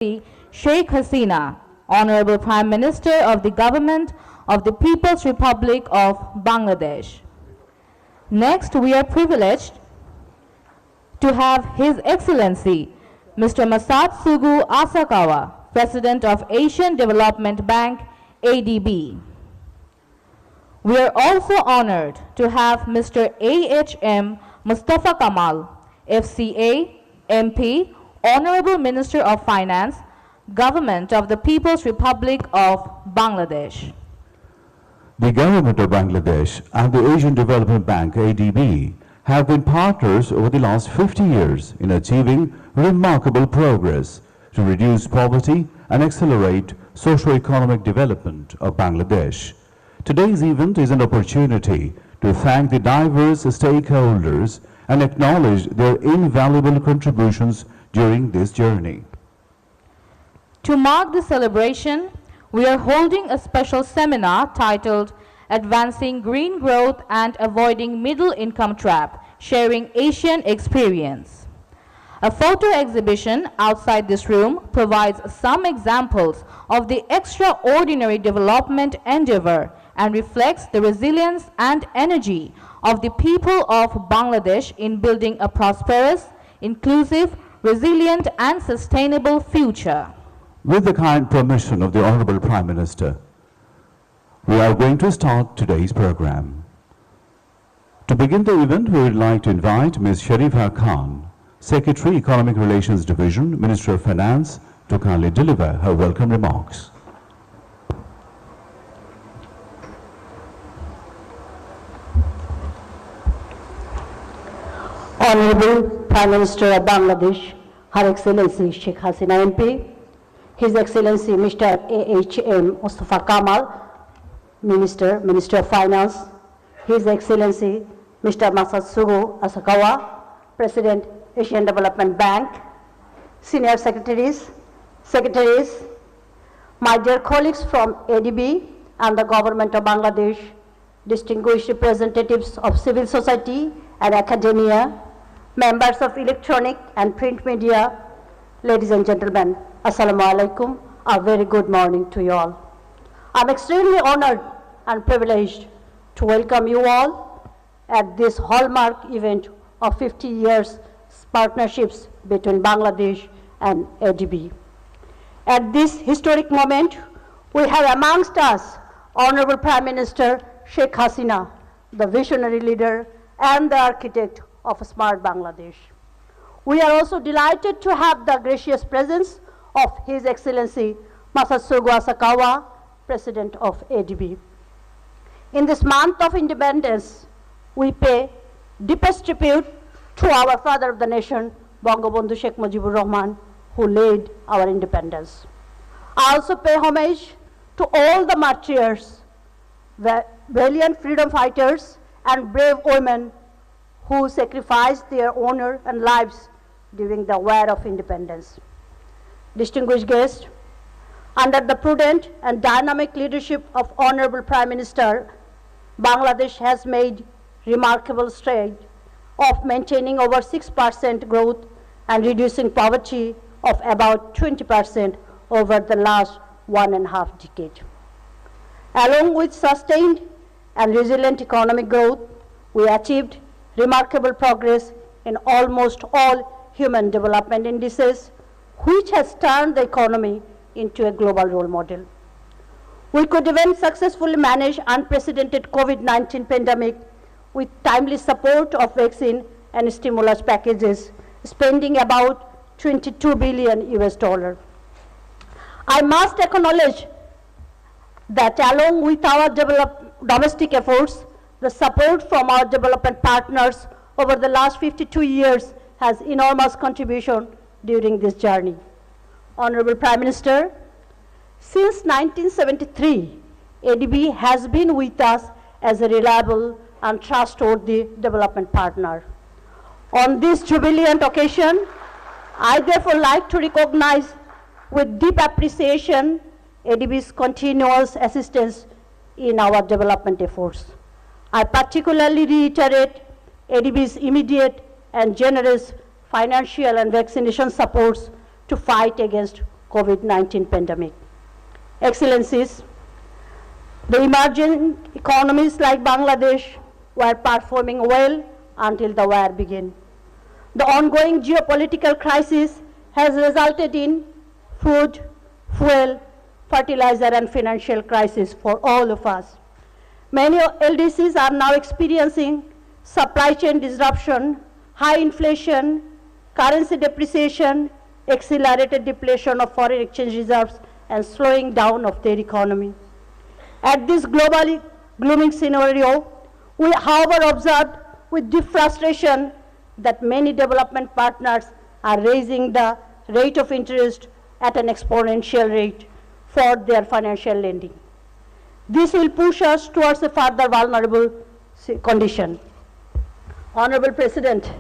Sheikh Hasina, Honorable Prime Minister of the Government of the People's Republic of Bangladesh. Next, we are privileged to have His Excellency Mr. Masatsugu Asakawa, President of Asian Development Bank, ADB. We are also honored to have Mr. AHM Mustafa Kamal, FCA, MP, Honorable Minister of Finance, Government of the People's Republic of Bangladesh. The Government of Bangladesh and the Asian Development Bank, ADB, have been partners over the last 50 years in achieving remarkable progress to reduce poverty and accelerate socio-economic development of Bangladesh. Today's event is an opportunity to thank the diverse stakeholders and acknowledge their invaluable contributions during this journey. To mark the celebration, we are holding a special seminar titled Advancing Green Growth and Avoiding Middle Income Trap, Sharing Asian Experience. A photo exhibition outside this room provides some examples of the extraordinary development endeavor and reflects the resilience and energy of the people of Bangladesh in building a prosperous, inclusive, resilient and sustainable future. With the kind permission of the Honorable Prime Minister, we are going to start today's program. To begin the event, we would like to invite Ms. Sharifa Khan, Secretary, Economic Relations Division, Minister of Finance, to kindly deliver her welcome remarks. Honorable Prime Minister of Bangladesh, Her Excellency Sheikh Hasina MP, His Excellency Mr. AHM Mustafa Kamal, Minister of Finance, His Excellency Mr. Masatsugu Asakawa, President, Asian Development Bank, Senior Secretaries, my dear colleagues from ADB and the Government of Bangladesh, distinguished representatives of civil society and academia, members of electronic and print media, ladies and gentlemen, Assalamu alaikum, a very good morning to you all. I'm extremely honored and privileged to welcome you all at this hallmark event of 50 years partnerships between Bangladesh and ADB. At this historic moment, we have amongst us Honorable Prime Minister Sheikh Hasina, the visionary leader and the architect of a smart Bangladesh. We are also delighted to have the gracious presence of His Excellency Masatsugu Asakawa, President of ADB. In this month of independence, we pay deepest tribute to our father of the nation, Bangabandhu Sheikh Mujibur Rahman, who led our independence. I also pay homage to all the martyrs, the valiant freedom fighters and brave women who sacrificed their honor and lives during the war of independence. Distinguished guests, under the prudent and dynamic leadership of Honorable Prime Minister, Bangladesh has made remarkable strides of maintaining over 6% growth and reducing poverty of about 20% over the last 1.5 decades. Along with sustained and resilient economic growth, we achieved remarkable progress in almost all human development indices, which has turned the economy into a global role model. We could even successfully manage unprecedented COVID-19 pandemic with timely support of vaccine and stimulus packages, spending about $22 billion. I must acknowledge that along with our domestic efforts, the support from our development partners over the last 52 years has enormous contribution during this journey. Honorable Prime Minister, since 1973, ADB has been with us as a reliable and trustworthy development partner. On this jubilant occasion, I therefore like to recognize with deep appreciation ADB's continuous assistance in our development efforts. I particularly reiterate ADB's immediate and generous financial and vaccination supports to fight against COVID-19 pandemic. Excellencies, the emerging economies like Bangladesh were performing well until the war began. The ongoing geopolitical crisis has resulted in food, fuel, fertilizer and financial crisis for all of us. Many LDCs are now experiencing supply chain disruption, high inflation, currency depreciation, accelerated depletion of foreign exchange reserves, and slowing down of their economy. At this globally glooming scenario, we however observed with deep frustration that many development partners are raising the rate of interest at an exponential rate for their financial lending. This will push us towards a further vulnerable condition. Honorable President,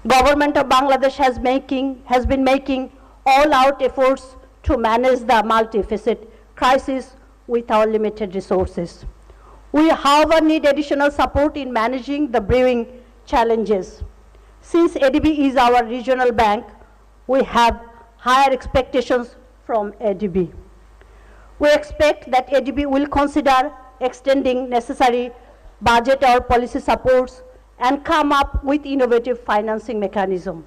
Government of Bangladesh has been making all-out efforts to manage the multifaceted crisis with our limited resources. We, however, need additional support in managing the brewing challenges. Since ADB is our regional bank, we have higher expectations from ADB. We expect that ADB will consider extending necessary budget or policy supports and come up with innovative financing mechanism.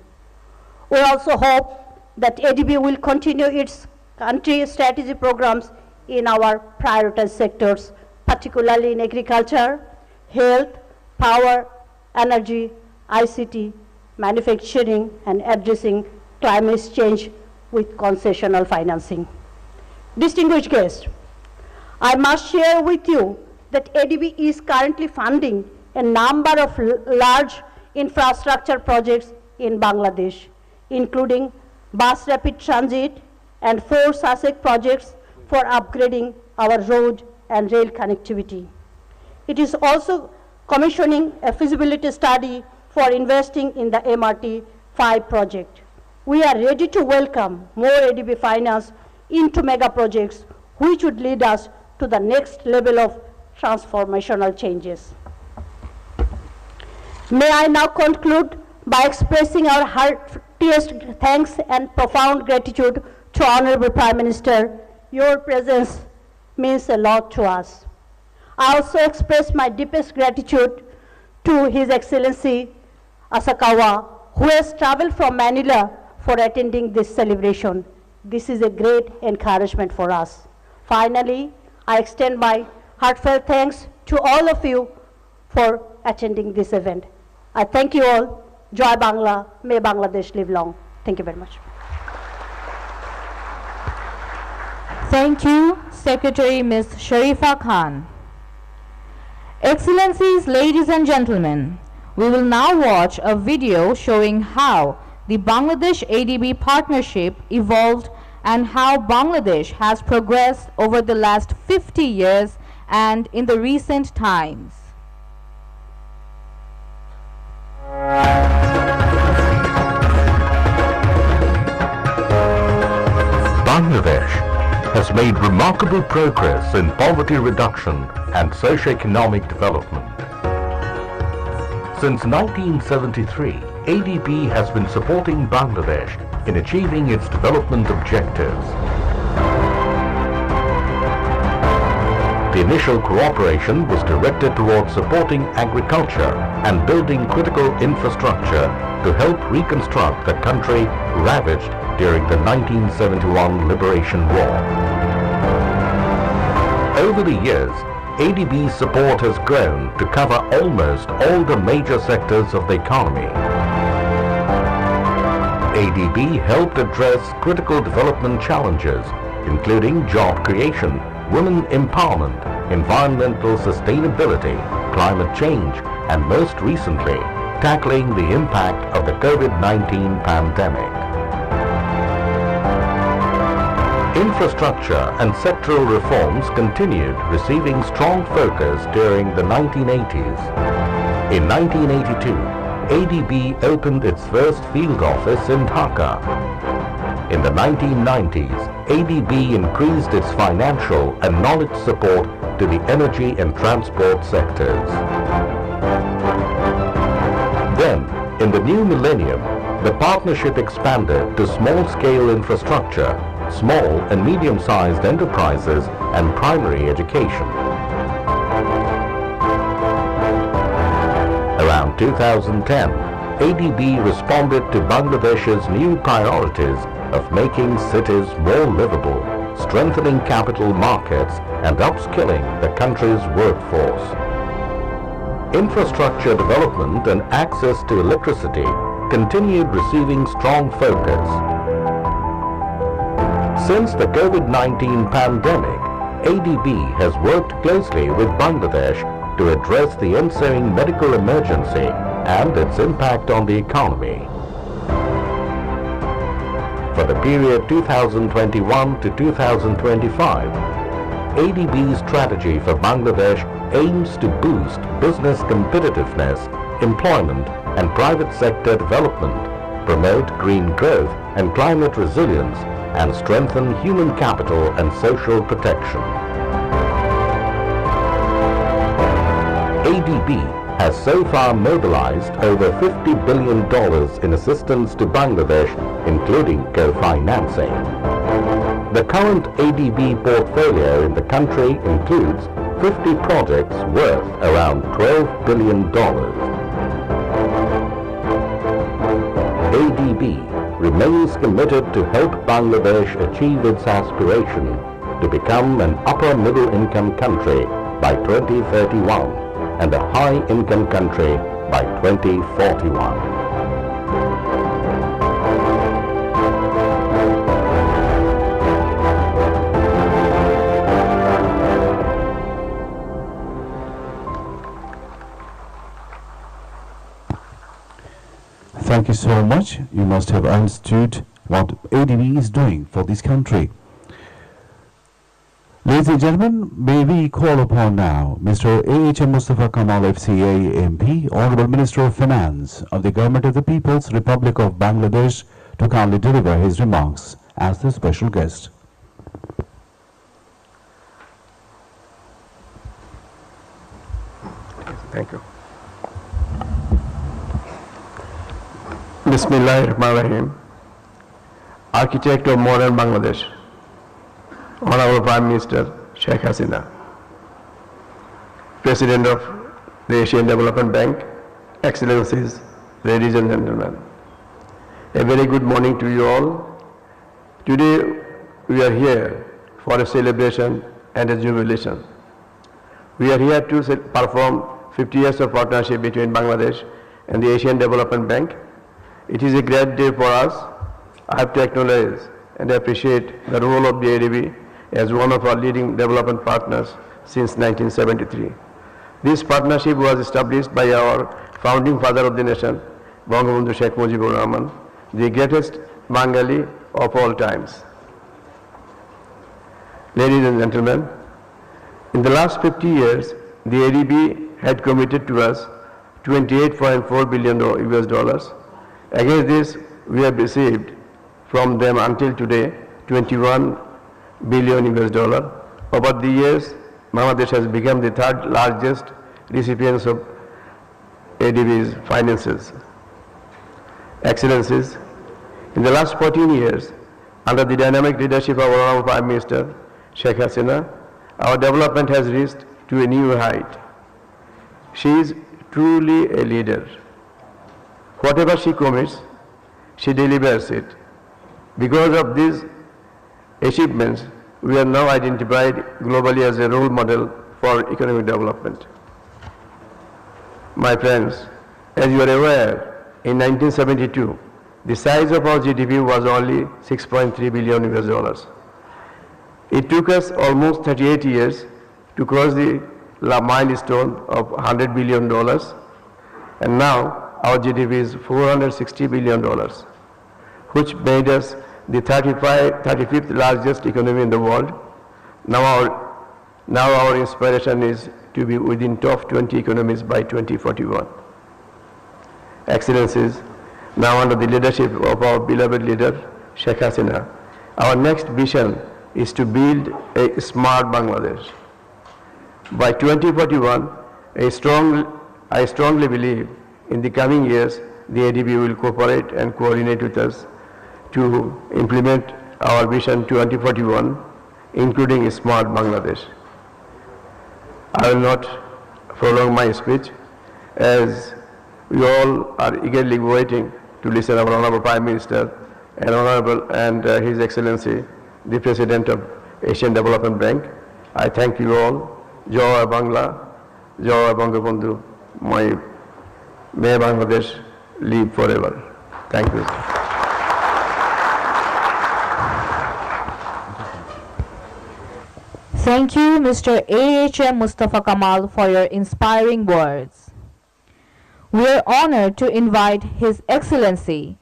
We also hope that ADB will continue its country strategy programs in our prioritized sectors, particularly in agriculture, health, power, energy, ICT, manufacturing, and addressing climate change with concessional financing. Distinguished guests, I must share with you that ADB is currently funding a number of large infrastructure projects in Bangladesh, including bus rapid transit and 4 SASEC projects for upgrading our road and rail connectivity. It is also commissioning a feasibility study for investing in the MRT 5 project. We are ready to welcome more ADB finance into mega projects, which would lead us to the next level of transformational changes. May I now conclude by expressing our heartiest thanks and profound gratitude to Honorable Prime Minister. Your presence means a lot to us. I also express my deepest gratitude to His Excellency Asakawa, who has traveled from Manila for attending this celebration. This is a great encouragement for us. Finally, I extend my heartfelt thanks to all of you for attending this event. I thank you all. Joy Bangla, may Bangladesh live long. Thank you very much. Thank you, Secretary Ms. Sharifa Khan. Excellencies, ladies and gentlemen, we will now watch a video showing how the Bangladesh ADB partnership evolved and how Bangladesh has progressed over the last 50 years and in the recent times. Bangladesh has made remarkable progress in poverty reduction and socio-economic development. Since 1973, ADB has been supporting Bangladesh in achieving its development objectives. The initial cooperation was directed towards supporting agriculture and building critical infrastructure to help reconstruct the country ravaged during the 1971 Liberation War. Over the years, ADB's support has grown to cover almost all the major sectors of the economy. ADB helped address critical development challenges, including job creation, women empowerment, environmental sustainability, climate change, and most recently, tackling the impact of the COVID-19 pandemic. Infrastructure and sectoral reforms continued receiving strong focus during the 1980s. In 1982, ADB opened its first field office in Dhaka. In the 1990s, ADB increased its financial and knowledge support to the energy and transport sectors. Then, in the new millennium, the partnership expanded to small-scale infrastructure small and medium-sized enterprises and primary education. Around 2010, ADB responded to Bangladesh's new priorities of making cities more livable, strengthening capital markets and upskilling the country's workforce. Infrastructure development and access to electricity continued receiving strong focus. Since the COVID-19 pandemic, ADB has worked closely with Bangladesh to address the ensuing medical emergency and its impact on the economy. For the period 2021 to 2025, ADB's strategy for Bangladesh aims to boost business competitiveness, employment and private sector development, promote green growth and climate resilience, and strengthen human capital and social protection. ADB has so far mobilized over $50 billion in assistance to Bangladesh, including co-financing. The current ADB portfolio in the country includes 50 projects worth around $12 billion. ADB remains committed to help Bangladesh achieve its aspiration to become an upper middle income country by 2031 and a high income country by 2041. Thank you so much. You must have understood what ADB is doing for this country. Ladies and gentlemen, may we call upon now Mr. A.H.M. Mustafa Kamal FCA MP, Honorable Minister of Finance of the Government of the People's Republic of Bangladesh, to kindly deliver his remarks as the special guest. Thank you. Bismillahirrahmanirrahim. Architect of modern Bangladesh, Honorable Prime Minister Sheikh Hasina, President of the Asian Development Bank, Excellencies, ladies and gentlemen. A very good morning to you all. Today we are here for a celebration and a jubilation. We are here to perform 50 years of partnership between Bangladesh and the Asian Development Bank. It is a great day for us. I have to acknowledge and appreciate the role of the ADB as one of our leading development partners since 1973. This partnership was established by our founding father of the nation, Bangabandhu Sheikh Mujibur Rahman, the greatest Bengali of all times. Ladies and gentlemen, in the last 50 years, the ADB had committed to us $28.4 billion US. Against this, we have received from them until today 21 billion US dollar. Over the years, Bangladesh has become the third largest recipients of ADB's finances. Excellencies, in the last 14 years, under the dynamic leadership of our Prime Minister Sheikh Hasina, our development has reached to a new height. She is truly a leader. Whatever she commits, she delivers it. Because of these achievements, we are now identified globally as a role model for economic development. My friends, as you are aware, in 1972, the size of our GDP was only 6.3 billion US dollars. It took us almost 38 years to cross the milestone of $100 billion, and now our GDP is $460 billion, which made us the 35th largest economy in the world. Now our inspiration is to be within top 20 economies by 2041. Excellencies, now under the leadership of our beloved leader, Sheikh Hasina, our next vision is to build a smart Bangladesh. By 2041, I strongly believe in the coming years, the ADB will cooperate and coordinate with us to implement our Vision 2041, including Smart Bangladesh. I will not prolong my speech, as we all are eagerly waiting to listen to our Honorable Prime Minister and His Excellency, the President of Asian Development Bank. I thank you all. Jai Bangla, Jai Bangabandhu, may Bangladesh live forever. Thank you. Thank you, Mr. A.H.M. Mustafa Kamal, for your inspiring words. We are honored to invite His Excellency,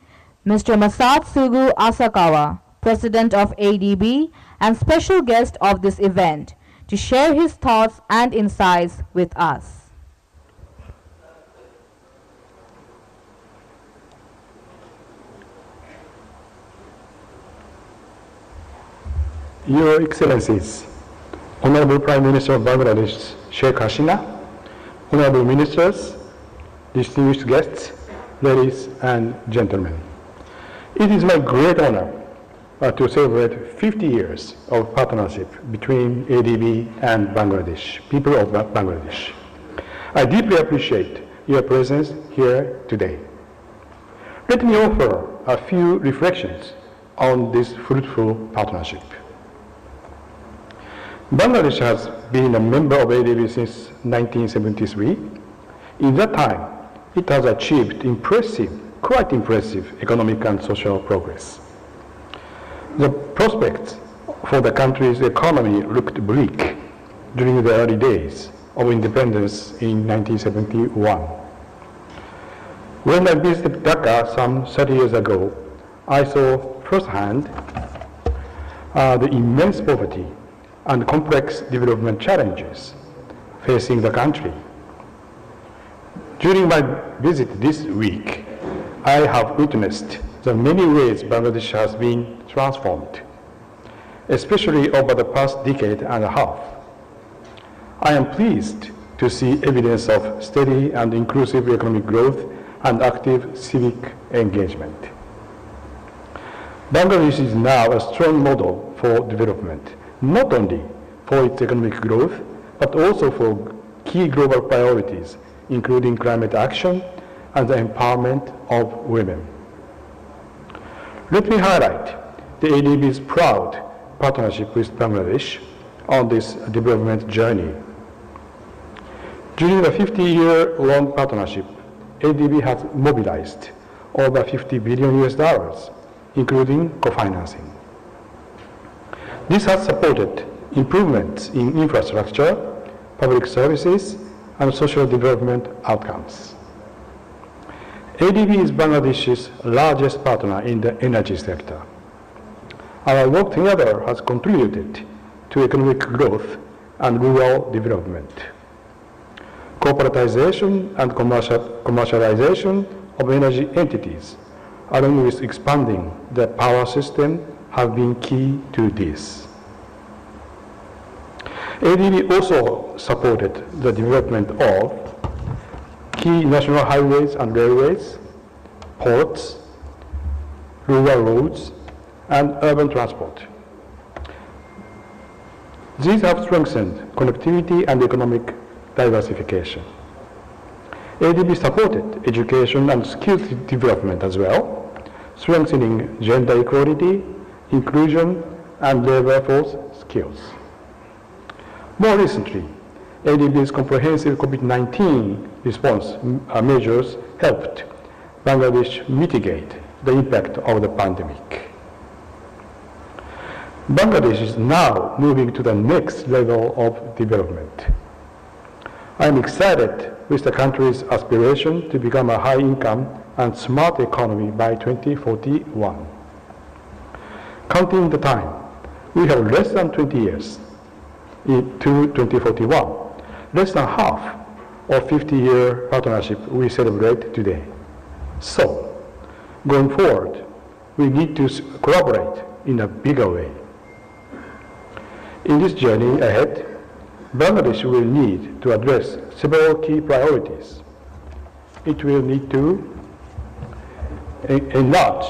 Mr. Masatsugu Asakawa, President of ADB and special guest of this event, to share his thoughts and insights with us. Your Excellencies, Honorable Prime Minister of Bangladesh, Sheikh Hasina, Honorable Ministers, distinguished guests, ladies and gentlemen. It is my great honor to celebrate 50 years of partnership between ADB and Bangladesh, people of Bangladesh. I deeply appreciate your presence here today. Let me offer a few reflections on this fruitful partnership. Bangladesh has been a member of ADB since 1973. In that time, it has achieved quite impressive economic and social progress. The prospects for the country's economy looked bleak during the early days of independence in 1971. When I visited Dhaka some 30 years ago, I saw firsthand the immense poverty and complex development challenges facing the country. During my visit this week, I have witnessed the many ways Bangladesh has been transformed, especially over the past decade and a half. I am pleased to see evidence of steady and inclusive economic growth and active civic engagement. Bangladesh is now a strong model for development, not only for its economic growth, but also for key global priorities, including climate action and the empowerment of women. Let me highlight the ADB's proud partnership with Bangladesh on this development journey. During the 50-year-long partnership, ADB has mobilized over $50 billion, including co-financing. This has supported improvements in infrastructure, public services, and social development outcomes. ADB is Bangladesh's largest partner in the energy sector. Our work together has contributed to economic growth and rural development. Corporatization and commercialization of energy entities, along with expanding the power system, have been key to this. ADB also supported the development of key national highways and railways, ports, rural roads, and urban transport. These have strengthened connectivity and economic diversification. ADB supported education and skills development as well, strengthening gender equality, inclusion, and labor force skills. More recently, ADB's comprehensive COVID-19 response measures helped Bangladesh mitigate the impact of the pandemic. Bangladesh is now moving to the next level of development. I am excited with the country's aspiration to become a high-income and smart economy by 2041. Counting the time, we have less than 20 years to 2041, less than half of 50-year partnership we celebrate today. So, going forward, we need to collaborate in a bigger way. In this journey ahead, Bangladesh will need to address several key priorities. It will need to enlarge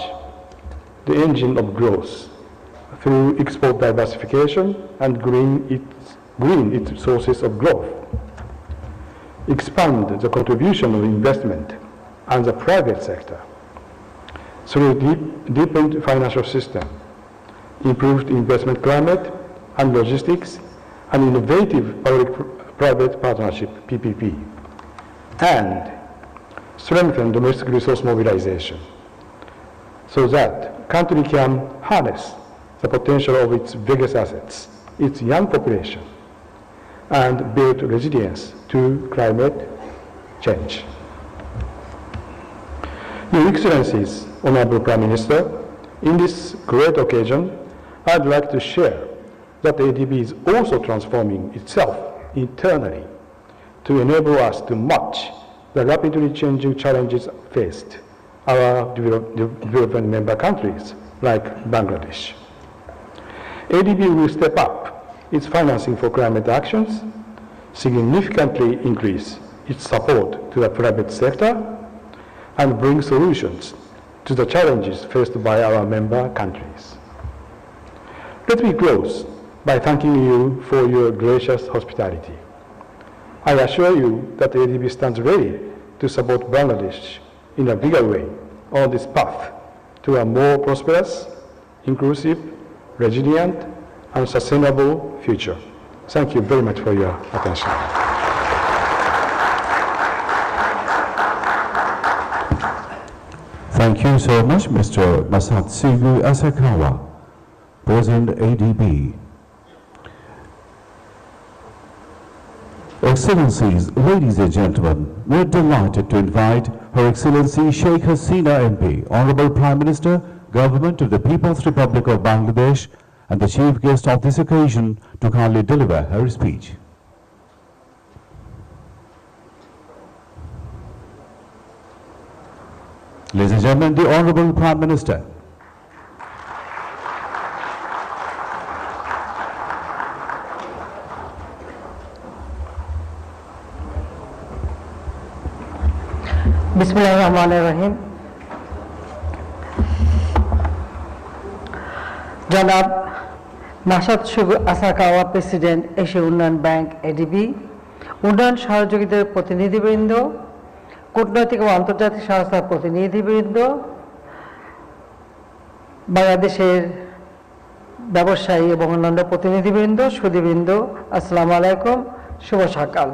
the engine of growth through export diversification and green its sources of growth. Expand the contribution of investment and the private sector through deepened financial system, improved investment climate and logistics, and innovative public-private partnership, PPP, and strengthen domestic resource mobilization so that country can harness the potential of its biggest assets, its young population, and build resilience to climate change. Your Excellencies, Honorable Prime Minister, in this great occasion, I'd like to share that ADB is also transforming itself internally to enable us to match the rapidly changing challenges faced our developing member countries like Bangladesh. ADB will step up its financing for climate actions, significantly increase its support to the private sector, and bring solutions to the challenges faced by our member countries. Let me close by thanking you for your gracious hospitality. I assure you that ADB stands ready to support Bangladesh in a bigger way on this path to a more prosperous, inclusive, resilient, and sustainable future. Thank you very much for your attention. Thank you so much, Mr. Masatsugu Asakawa, President ADB. Excellencies, ladies and gentlemen, we are delighted to invite Her Excellency Sheikh Hasina MP, Honorable Prime Minister, Government of the People's Republic of Bangladesh, and the chief guest of this occasion to kindly deliver her speech. Ladies and gentlemen, the Honorable Prime Minister. बिस्मिल्लाहिर्रहमानिर्रहीम। जनाब মাসাতসুগু আসাকাওয়া president Asia উন্নয়ন bank ADB, উন্নয়ন সহযোগীদের প্রতিনিধিবৃন্দ, কূটনৈতিক ও আন্তর্জাতিক সংস্থার প্রতিনিধিবৃন্দ, বাংলাদেশের ব্যবসায়ী এবং অন্যান্য প্রতিনিধিবৃন্দ, সুধীবৃন্দ, আসসালামু আলাইকুম, শুভ সকাল।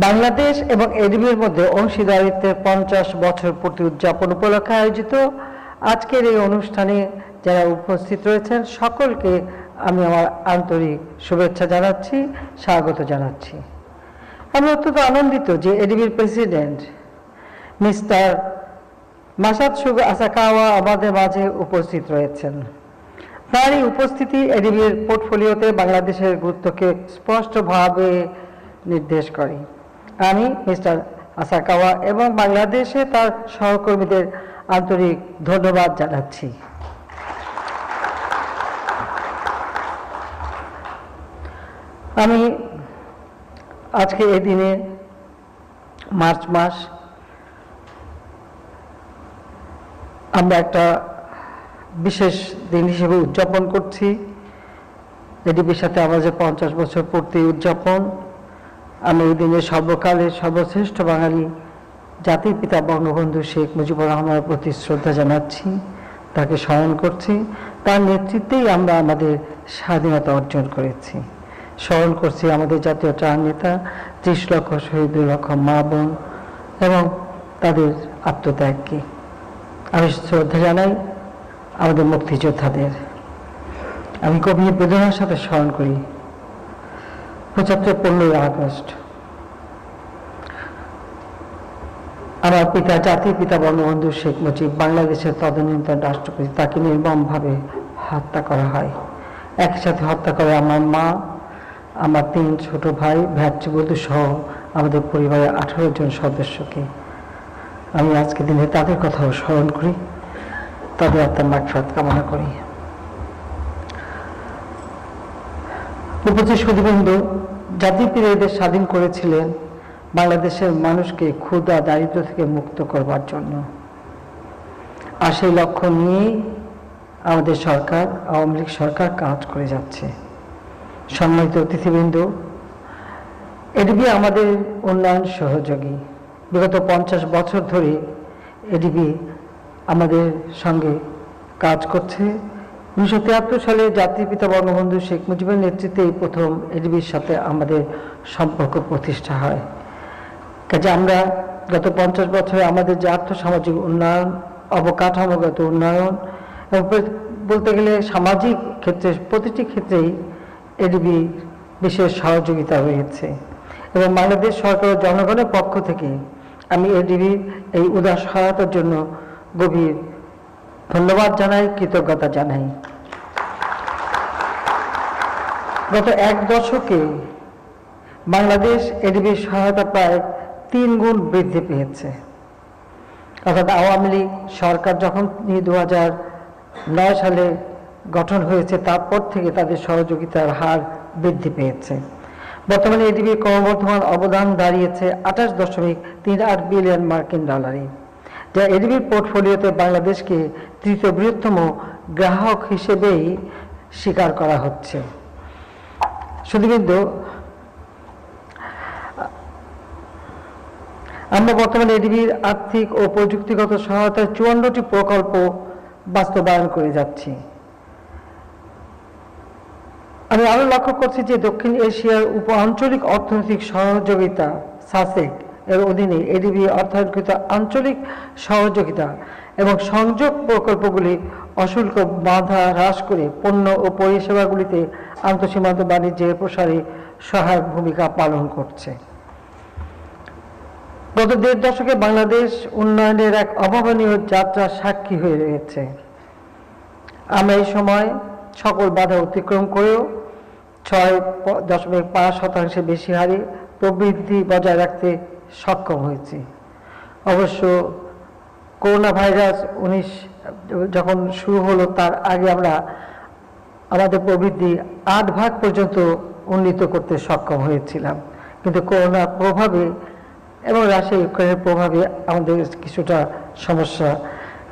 বাংলাদেশ এবং এডিবির মধ্যে অংশীদারিত্বের 50 বছর পূর্তি উদযাপন উপলক্ষে আয়োজিত আজকের এই অনুষ্ঠানে যারা উপস্থিত রয়েছেন সকলকে আমি আমার আন্তরিক শুভেচ্ছা জানাচ্ছি, স্বাগত জানাচ্ছি। আমি অত্যন্ত আনন্দিত যে এডিবির প্রেসিডেন্ট মিস্টার মাসাতসুগু আসাকাওয়া আমাদের মাঝে উপস্থিত রয়েছেন। তার এই উপস্থিতি এডিবির পোর্টফোলিওতে বাংলাদেশের গুরুত্বকে স্পষ্টভাবে নির্দেশ করে। আমি মিস্টার আসাকাওয়া এবং বাংলাদেশে তার সহকর্মীদের আন্তরিক ধন্যবাদ জানাচ্ছি। আমি আজকে এই দিনে মার্চ মাস আমরা একটা বিশেষ দিন হিসেবে উদযাপন করছি। এডিবির সাথে আমাদের 50 বছর পূর্তি উদযাপন। আমি এই দিনে সর্বকালের সর্বশ্রেষ্ঠ বাঙালি জাতির পিতা বঙ্গবন্ধু শেখ মুজিবুর রহমানের প্রতি শ্রদ্ধা জানাচ্ছি, তাকে স্মরণ করছি। তার নেতৃত্বেই আমরা আমাদের স্বাধীনতা অর্জন করেছি। স্মরণ করছি আমাদের জাতীয় ত্রাণ নেতা, 30 লক্ষ শহীদ, 2 লক্ষ মা বোন এবং তাদের আত্মত্যাগকে। আমি শ্রদ্ধা জানাই আমাদের মুক্তিযোদ্ধাদের। আমি গভীর বেদনার সাথে স্মরণ করি 15 আগস্ট আমার পিতা, জাতির পিতা বঙ্গবন্ধু শেখ মুজিব, বাংলাদেশের তদানীন্তন রাষ্ট্রপতি, তাকে নির্মমভাবে হত্যা করা হয়। একই সাথে হত্যা করে আমার মা, আমার 3 ছোট ভাই, ভ্রাতৃবধূ সহ আমাদের পরিবারের 18 জন সদস্যকে। আমি আজকে দিনে তাদের কথাও স্মরণ করি, তাদের আত্মার মাগফিরাত কামনা করি। উপস্থিত সুধীবৃন্দ, জাতির পিতা এদের স্বাধীন করেছিলেন বাংলাদেশের মানুষকে ক্ষুধা দারিদ্র্য থেকে মুক্ত করবার জন্য। আর সেই লক্ষ্য নিয়েই আমাদের সরকার, আওয়ামী লীগ সরকার কাজ করে যাচ্ছে। সম্মানিত অতিথিবৃন্দ, এডিবি আমাদের উন্নয়ন সহযোগী। বিগত 50 বছর ধরে এডিবি আমাদের সঙ্গে কাজ করছে। 1973 সালে জাতির পিতা বঙ্গবন্ধু শেখ মুজিবের নেতৃত্বে এই প্রথম এডিবির সাথে আমাদের সম্পর্ক প্রতিষ্ঠা হয়। কাজে আমরা গত 50 বছরে আমাদের যে আর্থসামাজিক উন্নয়ন, অবকাঠামোগত উন্নয়ন এবং বলতে গেলে সামাজিক ক্ষেত্রে প্রতিটি ক্ষেত্রেই এডিবি বিশেষ সহযোগিতা রয়েছে। এবং বাংলাদেশ সরকার ও জনগণের পক্ষ থেকে আমি এডিবির এই উদার সহায়তার জন্য গভীর ধন্যবাদ জানাই, কৃতজ্ঞতা জানাই। গত 1 দশকে বাংলাদেশ এডিবির সহায়তা প্রায় 3 গুণ বৃদ্ধি পেয়েছে। অর্থাৎ আওয়ামী লীগ সরকার যখন 2009 সালে গঠন হয়েছে তারপর থেকে তাদের সহযোগিতার হার বৃদ্ধি পেয়েছে। বর্তমানে এডিবির ক্রমবর্ধমান অবদান দাঁড়িয়েছে 28.38 বিলিয়ন মার্কিন ডলারে, যা এডিবির পোর্টফোলিওতে বাংলাদেশকে তৃতীয় বৃহত্তম গ্রাহক হিসেবেই স্বীকার করা হচ্ছে। সুধীবৃন্দ, আমরা বর্তমানে এডিবির আর্থিক ও প্রযুক্তিগত সহায়তায় 54টি প্রকল্প বাস্তবায়ন করে যাচ্ছি। আমি আরো লক্ষ্য করছি যে দক্ষিণ এশিয়ার উপ আঞ্চলিক অর্থনৈতিক সহযোগিতা সাসেক এর অধীনে এডিবি অর্থায়নকৃত আঞ্চলিক সহযোগিতা এবং সংযোগ প্রকল্পগুলি অশুল্ক বাধা হ্রাস করে পণ্য ও পরিষেবাগুলিতে আন্তঃসীমান্ত বাণিজ্যের প্রসারে সহায়ক ভূমিকা পালন করছে। গত 1.5 দশকে বাংলাদেশ উন্নয়নের এক অভাবনীয় যাত্রার সাক্ষী হয়ে রয়েছে। আমরা এই সময় সকল বাধা অতিক্রম করেও 6.5% বেশি হারে প্রবৃদ্ধি বজায় রাখতে সক্ষম হয়েছি। অবশ্য করোনা ভাইরাস 19 যখন শুরু হলো তার আগে আমরা আমাদের প্রবৃদ্ধি 8% পর্যন্ত উন্নীত করতে সক্ষম হয়েছিলাম, কিন্তু করোনার প্রভাবে এবং রাশিয়া ইউক্রেনের প্রভাবে আমাদের কিছুটা সমস্যা,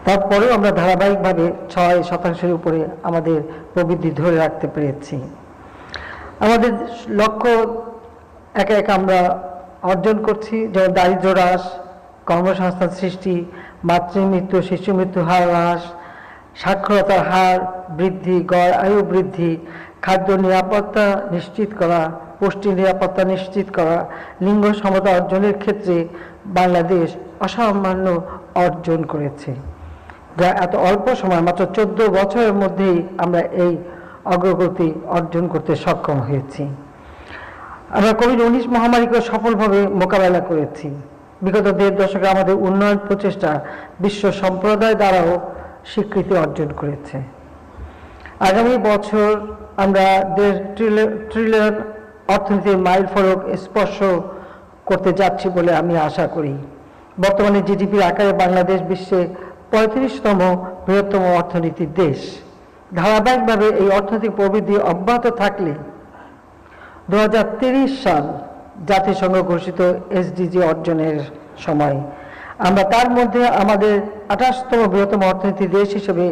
তারপরেও আমরা ধারাবাহিকভাবে 6% উপরে আমাদের প্রবৃদ্ধি ধরে রাখতে পেরেছি। আমাদের লক্ষ্য একে একে আমরা অর্জন করছি, যেমন দারিদ্র্য হ্রাস, কর্মসংস্থান সৃষ্টি, মাতৃমৃত্যু শিশু মৃত্যু হার হ্রাস, সাক্ষরতার হার বৃদ্ধি, গড় আয়ু বৃদ্ধি, খাদ্য নিরাপত্তা নিশ্চিত করা, পুষ্টি নিরাপত্তা নিশ্চিত করা, লিঙ্গ সমতা অর্জনের ক্ষেত্রে বাংলাদেশ অসামান্য অর্জন করেছে, যা এত অল্প সময় মাত্র 14 বছরের মধ্যেই আমরা এই অগ্রগতি অর্জন করতে সক্ষম হয়েছি। আমরা কোভিড-19 মহামারীকে সফলভাবে মোকাবেলা করেছি। বিগত 1.5 দশকে আমাদের উন্নয়ন প্রচেষ্টা বিশ্ব সম্প্রদায় দ্বারাও স্বীকৃতি অর্জন করেছে। আগামী বছর আমরা 1.5 ট্রিলিয়ন অর্থনীতির মাইল ফলক স্পর্শ করতে যাচ্ছি বলে আমি আশা করি। বর্তমানে জিডিপির আকারে বাংলাদেশ বিশ্বে 35তম বৃহত্তম অর্থনীতির দেশ। ধারাবাহিকভাবে এই অর্থনৈতিক প্রবৃদ্ধি অব্যাহত থাকলে 2030 সাল জাতিসংঘ ঘোষিত এসডিজি অর্জনের সময় আমরা তার মধ্যে আমাদের 28তম বৃহত্তম অর্থনীতি দেশ হিসেবে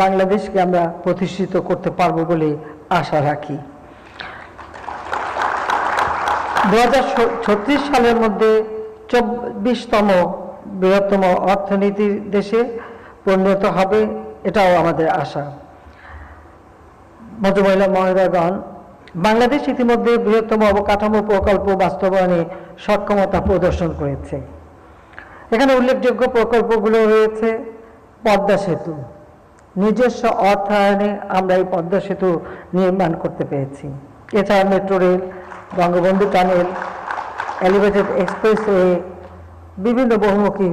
বাংলাদেশকে আমরা প্রতিষ্ঠিত করতে পারব বলে আশা রাখি। 2036 সালের মধ্যে 24তম বৃহত্তম অর্থনীতির দেশে পরিণত হবে, এটাও আমাদের আশা। ভদ্রমহিলা মহোদয়গণ, বাংলাদেশ ইতিমধ্যে বৃহত্তম অবকাঠামো প্রকল্প বাস্তবায়নে সক্ষমতা প্রদর্শন করেছে। এখানে উল্লেখযোগ্য প্রকল্পগুলো রয়েছে পদ্মা সেতু। নিজস্ব অর্থায়নে আমরা এই পদ্মা সেতু নির্মাণ করতে পেরেছি। এছাড়া metro rail, Bangabandhu tunnel, elevated expressway, বিভিন্ন বহুমুখী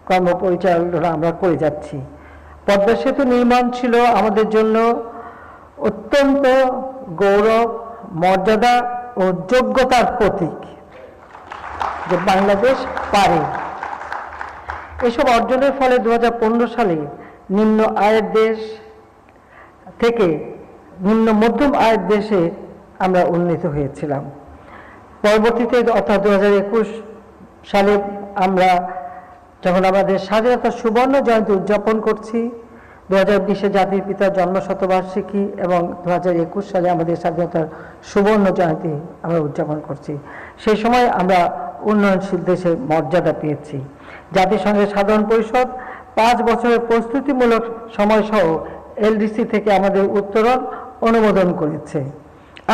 কর্ম পরিচালনা আমরা করে যাচ্ছি। পদ্মা সেতু নির্মাণ ছিল আমাদের জন্য অত্যন্ত গৌরব, মর্যাদা ও যোগ্যতার প্রতীক যে বাংলাদেশ পারে। এসব অর্জনের ফলে 2015 সালে নিম্ন আয়ের দেশ থেকে নিম্ন মধ্যম আয়ের দেশে আমরা উন্নীত হয়েছিলাম। পরবর্তীতে অর্থাৎ 2021 সালে আমরা যখন আমাদের স্বাধীনতার সুবর্ণ জয়ন্তী উদযাপন করছি, 2020-এ জাতির পিতার জন্মশতবার্ষিকী এবং 2021 সালে আমাদের স্বাধীনতার সুবর্ণ জয়ন্তী আমরা উদযাপন করছি। সেই সময় আমরা উন্নয়নশীল দেশের মর্যাদা পেয়েছি। জাতিসংঘের সাধারণ পরিষদ 5 বছরের প্রস্তুতিমূলক সময়সহ এলডিসি থেকে আমাদের উত্তরণ অনুমোদন করেছে।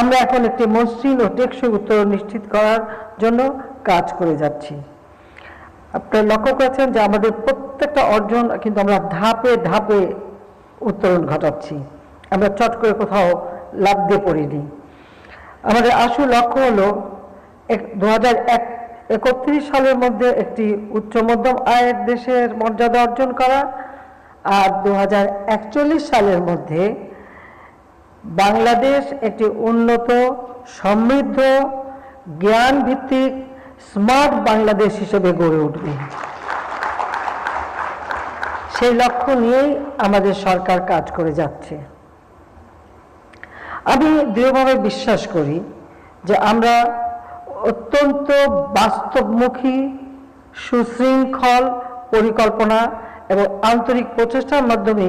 আমরা এখন একটি মসৃণ ও টেকসই উত্তরণ নিশ্চিত করার জন্য কাজ করে যাচ্ছি। আপনারা লক্ষ্য করেছেন যে আমাদের প্রত্যেকটা অর্জন কিন্তু আমরা ধাপে ধাপে উত্তরণ ঘটাচ্ছি, আমরা চট করে কোথাও লাফ দিয়ে পড়িনি। আমাদের আসল লক্ষ্য হলো 2031 সালের মধ্যে একটি উচ্চ মধ্যম আয়ের দেশের মর্যাদা অর্জন করা, আর 2041 সালের মধ্যে বাংলাদেশ একটি উন্নত, সমৃদ্ধ, জ্ঞান ভিত্তিক স্মার্ট বাংলাদেশ হিসেবে গড়ে উঠবে। সেই লক্ষ্য নিয়েই আমাদের সরকার কাজ করে যাচ্ছে। আমি দৃঢ়ভাবে বিশ্বাস করি যে আমরা অত্যন্ত বাস্তবমুখী, সুশৃঙ্খল পরিকল্পনা এবং আন্তরিক প্রচেষ্টার মাধ্যমে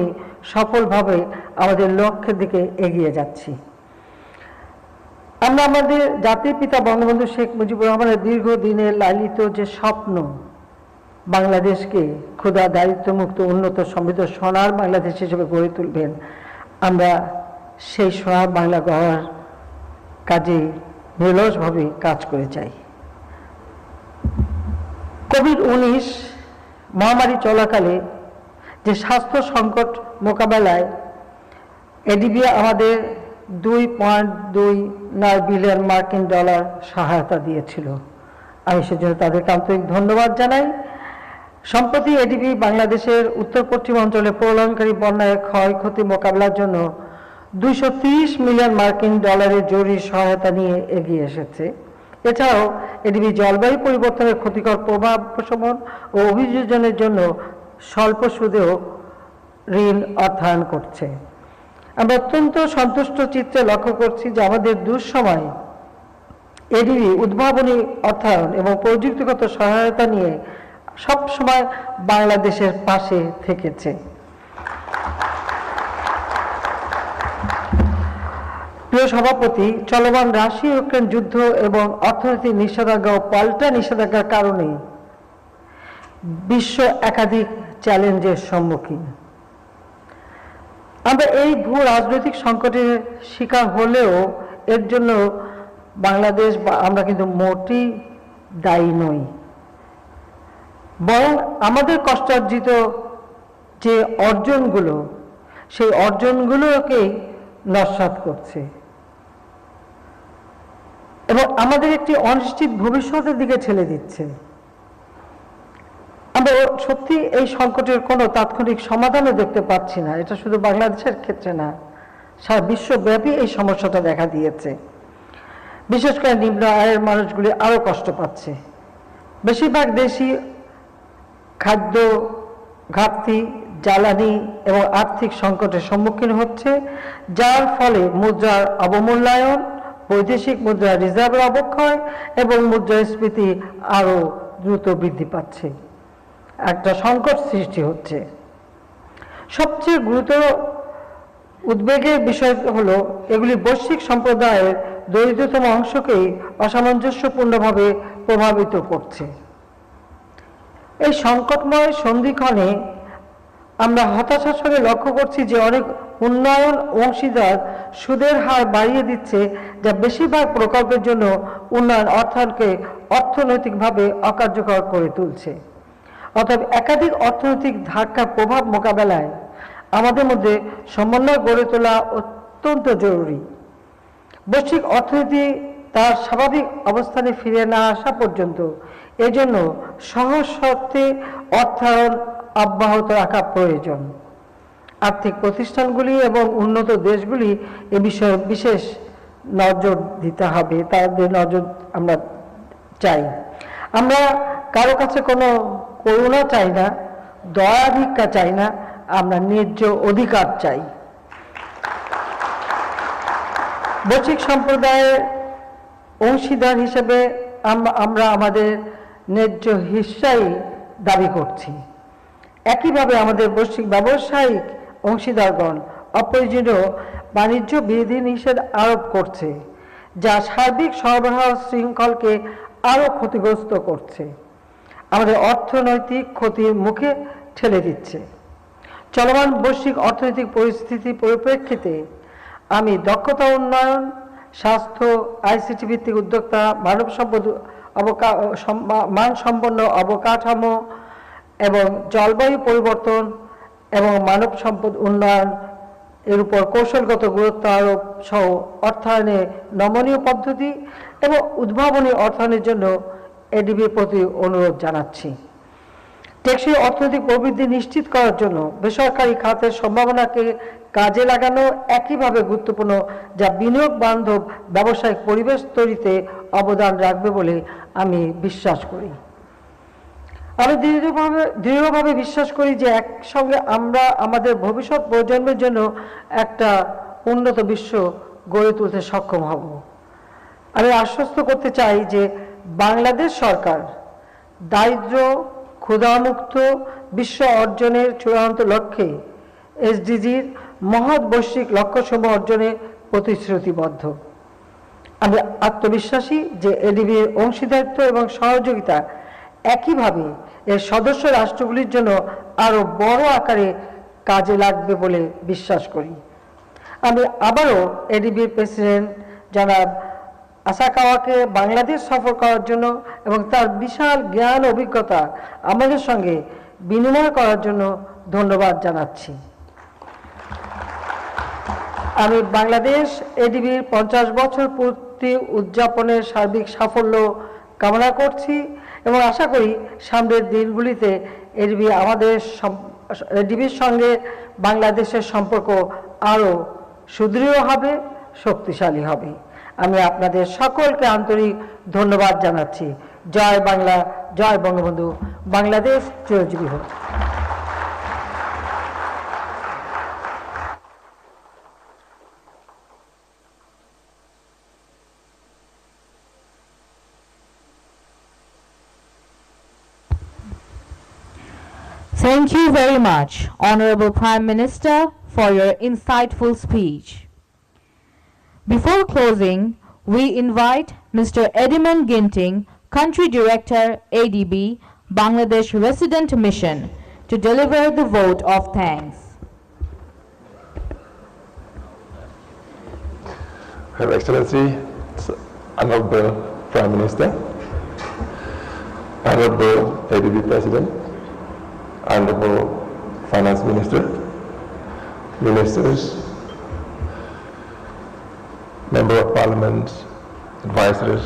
সফলভাবে আমাদের লক্ষ্যের দিকে এগিয়ে যাচ্ছি। আমরা আমাদের জাতির পিতা বঙ্গবন্ধু শেখ মুজিবুর রহমানের দীর্ঘদিনের লালিত যে স্বপ্ন, বাংলাদেশকে ক্ষুধা দারিদ্র্যমুক্ত উন্নত সমৃদ্ধ সোনার বাংলাদেশ হিসেবে গড়ে তুলবেন, আমরা সেই সোনার বাংলা গড়ার কাজে নিরলসভাবে কাজ করে যাই। কোভিড-19 মহামারী চলাকালে যে স্বাস্থ্য সংকট মোকাবেলায় এডিবি আমাদের $2.29 বিলিয়ন মার্কিন সহায়তা দিয়েছিল। আমি সেজন্য তাদেরকে আন্তরিক ধন্যবাদ জানাই। সম্প্রতি এডিবি বাংলাদেশের উত্তর পশ্চিম অঞ্চলে প্রলয়ঙ্কারী বন্যায় ক্ষয়ক্ষতি মোকাবেলার জন্য $230 মিলিয়ন মার্কিন জরুরি সহায়তা নিয়ে এগিয়ে এসেছে। এছাড়াও এডিবি জলবায়ু পরিবর্তনের ক্ষতিকর প্রভাব প্রশমন ও অভিযোজনের জন্য স্বল্প সুদেও ঋণ অর্থায়ন করছে। আমরা অত্যন্ত সন্তুষ্ট চিত্তে লক্ষ্য করছি যে আমাদের দুঃসময় এডিবি উদ্ভাবনী অর্থায়ন এবং প্রযুক্তিগত সহায়তা নিয়ে সবসময় বাংলাদেশের পাশে থেকেছে। প্রিয় সভাপতি, চলমান রাশিয়া ইউক্রেন যুদ্ধ এবং অর্থনৈতিক নিষেধাজ্ঞা ও পাল্টা নিষেধাজ্ঞার কারণে বিশ্ব একাধিক চ্যালেঞ্জের সম্মুখীন। আমরা এই ভূ রাজনৈতিক সংকটের শিকার হলেও এর জন্য বাংলাদেশ বা আমরা কিন্তু মোটেই দায়ী নই, বরং আমাদের কষ্টার্জিত যে অর্জনগুলো, সেই অর্জনগুলোকেই নস্যাৎ করছে এবং আমাদের একটি অনিশ্চিত ভবিষ্যতের দিকে ঠেলে দিচ্ছে। আমরা সত্যি এই সংকটের কোনো তাৎক্ষণিক সমাধানও দেখতে পাচ্ছি না। এটা শুধু বাংলাদেশের ক্ষেত্রে না, সারা বিশ্বব্যাপী এই সমস্যাটা দেখা দিয়েছে। বিশেষ করে নিম্ন আয়ের মানুষগুলি আরও কষ্ট পাচ্ছে। বেশিরভাগ দেশই খাদ্য ঘাটতি, জ্বালানি এবং আর্থিক সংকটের সম্মুখীন হচ্ছে, যার ফলে মুদ্রার অবমূল্যায়ন, বৈদেশিক মুদ্রার রিজার্ভের অবক্ষয় এবং মুদ্রাস্ফীতি আরও দ্রুত বৃদ্ধি পাচ্ছে। একটা সংকট সৃষ্টি হচ্ছে। সবচেয়ে গুরুতর উদ্বেগের বিষয় হলো এগুলি বৈশ্বিক সম্প্রদায়ের দরিদ্রতম অংশকেই অসামঞ্জস্যপূর্ণভাবে প্রভাবিত করছে। এই সংকটময় সন্ধিক্ষণে আমরা হতাশার সঙ্গে লক্ষ্য করছি যে অনেক উন্নয়ন অংশীদার সুদের হার বাড়িয়ে দিচ্ছে, যা বেশিরভাগ প্রকল্পের জন্য উন্নয়ন অর্থায়নকে অর্থনৈতিকভাবে অকার্যকর করে তুলছে। অতএব একাধিক অর্থনৈতিক ধাক্কার প্রভাব মোকাবেলায় আমাদের মধ্যে সমন্বয় গড়ে তোলা অত্যন্ত জরুরি। বৈশ্বিক অর্থনীতি তার স্বাভাবিক অবস্থানে ফিরে না আসা পর্যন্ত এজন্য সহজ শর্তে অর্থায়ন অব্যাহত রাখা প্রয়োজন। আর্থিক প্রতিষ্ঠানগুলি এবং উন্নত দেশগুলি এ বিষয়ে বিশেষ নজর দিতে হবে, তাদের নজর আমরা চাই। আমরা কারো কাছে কোনো করুণা চাই না, দয়া ভিক্ষা চাই না, আমরা ন্যায্য অধিকার চাই। বৈশ্বিক সম্প্রদায়ের অংশীদার হিসেবে আমরা আমাদের ন্যায্য হিস্সাই দাবি করছি। একইভাবে আমাদের বৈশ্বিক ব্যবসায়িক অংশীদারগণ অপ্রয়োজনীয় বাণিজ্য বিধিনিষেধ আরোপ করছে, যা সার্বিক সরবরাহ শৃঙ্খলকে আরও ক্ষতিগ্রস্ত করছে, আমাদের অর্থনৈতিক ক্ষতির মুখে ঠেলে দিচ্ছে। চলমান বৈশ্বিক অর্থনৈতিক পরিস্থিতির পরিপ্রেক্ষিতে আমি দক্ষতা উন্নয়ন, স্বাস্থ্য, আইসিটি ভিত্তিক উদ্যোক্তা, মানব সম্পদ মানসম্পন্ন অবকাঠামো এবং জলবায়ু পরিবর্তন এবং মানব সম্পদ উন্নয়ন এর উপর কৌশলগত গুরুত্ব আরোপ সহ অর্থায়নে নমনীয় পদ্ধতি এবং উদ্ভাবনী অর্থায়নের জন্য এডিবির প্রতি অনুরোধ জানাচ্ছি। টেকসই অর্থনৈতিক প্রবৃদ্ধি নিশ্চিত করার জন্য বেসরকারি খাতের সম্ভাবনাকে কাজে লাগানো একইভাবে গুরুত্বপূর্ণ, যা বিনিয়োগ বান্ধব ব্যবসায়িক পরিবেশ তৈরিতে অবদান রাখবে বলে আমি বিশ্বাস করি। আমি দৃঢ়ভাবে বিশ্বাস করি যে একসঙ্গে আমরা আমাদের ভবিষ্যৎ প্রজন্মের জন্য একটা উন্নত বিশ্ব গড়ে তুলতে সক্ষম হব। আমি আশ্বস্ত করতে চাই যে বাংলাদেশ সরকার দারিদ্র, ক্ষুধামুক্ত বিশ্ব অর্জনের চূড়ান্ত লক্ষ্যে এসডিজির মহৎ বৈশ্বিক লক্ষ্যসমূহ অর্জনে প্রতিশ্রুতিবদ্ধ। আমি আত্মবিশ্বাসী যে এডিবির অংশীদারিত্ব এবং সহযোগিতা একইভাবে এর সদস্য রাষ্ট্রগুলির জন্য আরও বড় আকারে কাজে লাগবে বলে বিশ্বাস করি। আমি আবারও এডিবির প্রেসিডেন্ট জনাব আসাকাওয়াকে বাংলাদেশ সফর করার জন্য এবং তার বিশাল জ্ঞান অভিজ্ঞতা আমাদের সঙ্গে বিনিময় করার জন্য ধন্যবাদ জানাচ্ছি। আমি বাংলাদেশ এডিবির 50 বছর পূর্তি উদযাপনের সার্বিক সাফল্য কামনা করছি এবং আশা করি সামনের দিনগুলিতে এডিবির সঙ্গে বাংলাদেশের সম্পর্ক আরও সুদৃঢ় হবে, শক্তিশালী হবে। আমি আপনাদের সকলকে আন্তরিক ধন্যবাদ জানাচ্ছি। জয় বাংলা, জয় বঙ্গবন্ধু, বাংলাদেশ চিরজীবী হোক। Thank you very much, Honorable Prime Minister, for your insightful speech. Before closing, we invite Mr. Ediman Ginting, Country Director, ADB, Bangladesh Resident Mission, to deliver the vote of thanks. Her Excellency, Honorable Prime Minister, Honorable ADB President, Honorable Finance Minister, Ministers, Member of Parliament, advisors,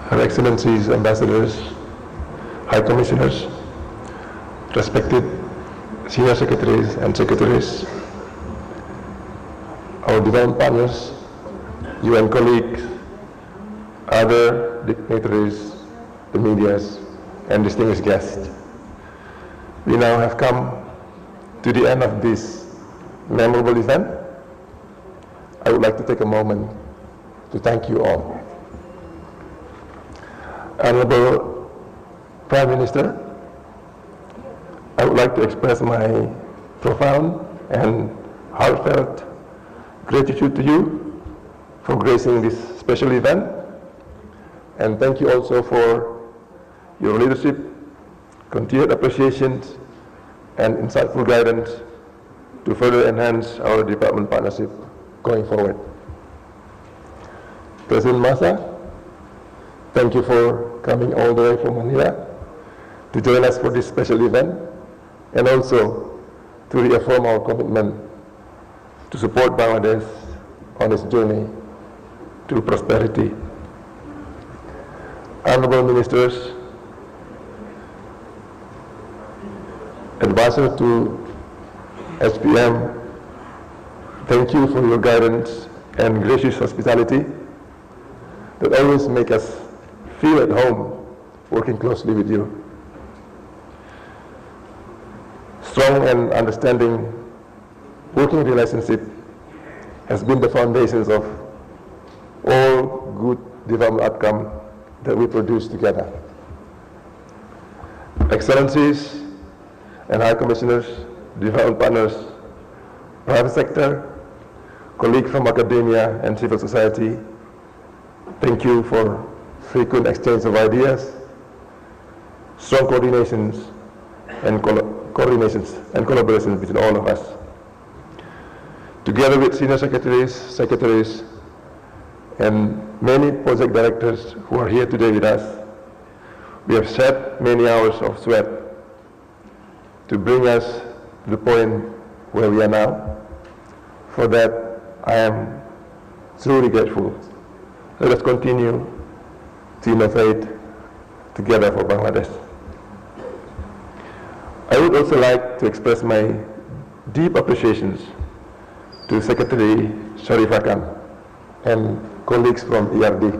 Her Excellencies, Ambassadors, High Commissioners, respected Senior Secretaries and Secretaries, our divine partners, UN colleagues, other dignitaries, the medias, and distinguished guests. We now have come to the end of this memorable event. I would like to take a moment to thank you all. Honorable Prime Minister, I would like to express my profound and heartfelt gratitude to you for gracing this special event, and thank you also for your leadership, continued appreciations, and insightful guidance to further enhance our development partnership going forward. President Masa, thank you for coming all the way from Manila to join us for this special event, and also to reaffirm our commitment to support Bangladesh on its journey to prosperity. Honorable Ministers, Advisor to HPM, thank you for your guidance and gracious hospitality that always make us feel at home working closely with you. Strong and understanding working relationship has been the foundations of all good development outcome that we produce together. Excellencies, and High Commissioners, development partners, private sector, colleagues from academia and civil society, thank you for frequent exchange of ideas, strong coordinations and collaborations between all of us. Together with senior secretaries, and many project directors who are here today with us, we have shed many hours of sweat to bring us to the point where we are now. For that, I am truly grateful. Let us continue to innovate together for Bangladesh. I would also like to express my deep appreciations to Secretary Sharif Akan and colleagues from ERD.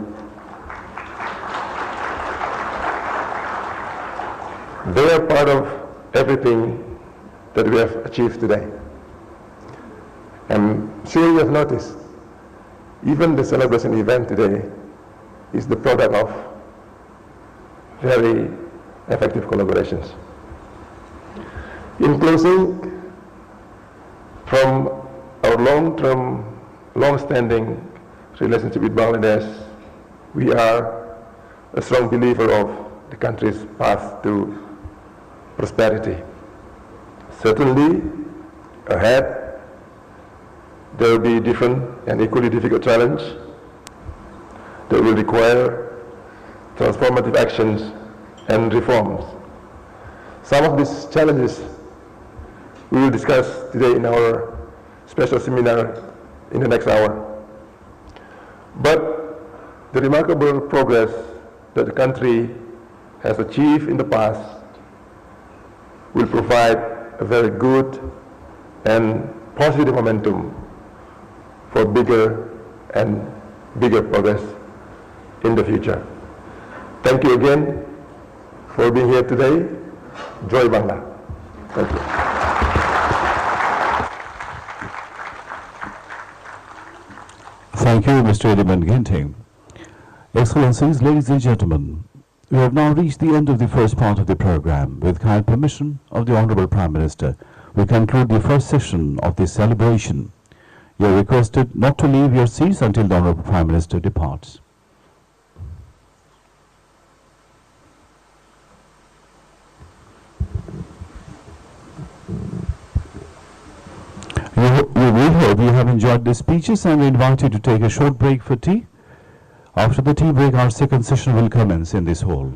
They are part of everything that we have achieved today. I'm sure you have noticed, even the celebration event today is the product of very effective collaborations. In closing, from our long-standing relationship with Bangladesh, we are a strong believer of the country's path to prosperity. Certainly, ahead, there will be different and equally difficult challenges that will require transformative actions and reforms. Some of these challenges we will discuss today in our special seminar in the next hour. But the remarkable progress that the country has achieved in the past will provide a very good and positive momentum for bigger and bigger progress in the future. Thank you again for being here today. Joy Bangla. Thank you. Thank you, Mr. Edmund Ginting. Excellencies, ladies and gentlemen, we have now reached the end of the first part of the program. With kind permission of the Honorable Prime Minister, we conclude the first session of this celebration. You are requested not to leave your seats until the Honorable Prime Minister departs. We hope you have enjoyed the speeches and we invite you to take a short break for tea. After the tea break, our second session will commence in this hall.